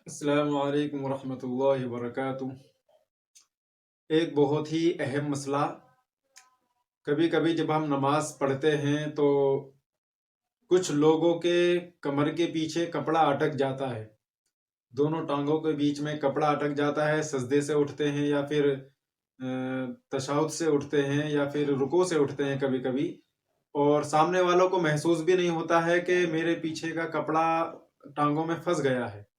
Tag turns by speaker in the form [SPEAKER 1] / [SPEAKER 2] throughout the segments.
[SPEAKER 1] السلام علیکم ورحمۃ اللہ وبرکاتہ۔ ایک بہت ہی اہم مسئلہ، کبھی کبھی جب ہم نماز پڑھتے ہیں تو کچھ لوگوں کے کمر کے پیچھے کپڑا اٹک جاتا ہے، دونوں ٹانگوں کے بیچ میں کپڑا اٹک جاتا ہے، سجدے سے اٹھتے ہیں یا پھر تشہد سے اٹھتے ہیں یا پھر رکوع سے اٹھتے ہیں کبھی کبھی، اور سامنے والوں کو محسوس بھی نہیں ہوتا ہے کہ میرے پیچھے کا کپڑا ٹانگوں میں پھنس گیا ہے۔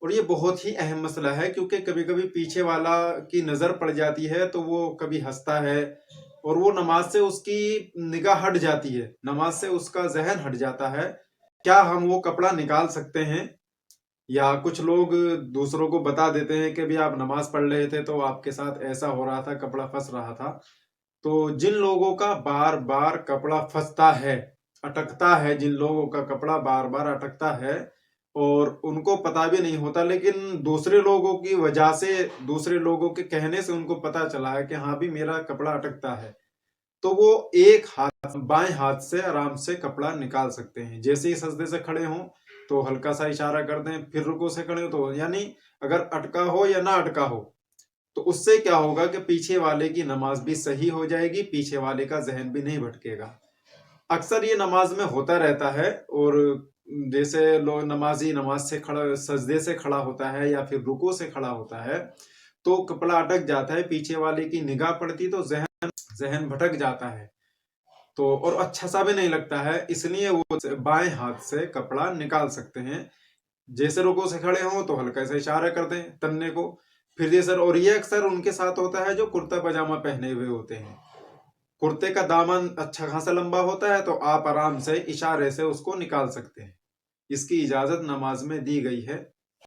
[SPEAKER 1] اور یہ بہت ہی اہم مسئلہ ہے، کیونکہ کبھی کبھی پیچھے والا کی نظر پڑ جاتی ہے تو وہ کبھی ہنستا ہے اور وہ نماز سے اس کی نگاہ ہٹ جاتی ہے، نماز سے اس کا ذہن ہٹ جاتا ہے۔ کیا ہم وہ کپڑا نکال سکتے ہیں؟ یا کچھ لوگ دوسروں کو بتا دیتے ہیں کہ بھی آپ نماز پڑھ رہے تھے تو آپ کے ساتھ ایسا ہو رہا تھا، کپڑا پھنس رہا تھا۔ تو جن لوگوں کا بار بار کپڑا پھنستا ہے، اٹکتا ہے، جن لوگوں کا کپڑا بار بار اٹکتا ہے اور ان کو پتا بھی نہیں ہوتا، لیکن دوسرے لوگوں کی وجہ سے، دوسرے لوگوں کے کہنے سے ان کو پتا چلا ہے کہ ہاں بھی میرا کپڑا اٹکتا ہے، تو وہ ایک ہاتھ بائیں ہاتھ سے آرام سے کپڑا نکال سکتے ہیں۔ جیسے ہی سجدے سے کھڑے ہوں تو ہلکا سا اشارہ کر دیں، پھر رکوع سے کھڑے ہو تو یعنی اگر اٹکا ہو یا نہ اٹکا ہو تو اس سے کیا ہوگا کہ پیچھے والے کی نماز بھی صحیح ہو جائے گی، پیچھے والے کا ذہن بھی نہیں بھٹکے گا۔ اکثر یہ نماز میں ہوتا رہتا ہے، اور جیسے لوگ نمازی نماز سے کھڑا، سجدے سے کھڑا ہوتا ہے یا پھر رکوع سے کھڑا ہوتا ہے تو کپڑا اٹک جاتا ہے، پیچھے والے کی نگاہ پڑتی تو ذہن بھٹک جاتا ہے، تو اور اچھا سا بھی نہیں لگتا ہے، اس لیے وہ بائیں ہاتھ سے کپڑا نکال سکتے ہیں۔ جیسے رکوع سے کھڑے ہوں تو ہلکا سے اشارہ کر دیں تننے کو، پھر جیسے، اور یہ اکثر ان کے ساتھ ہوتا ہے جو کرتا پاجامہ پہنے ہوئے ہوتے ہیں، کرتے کا دامن اچھا خاصا لمبا ہوتا ہے تو آپ آرام سے اشارے سے اس کو نکال سکتے ہیں، اس کی اجازت نماز میں دی گئی ہے۔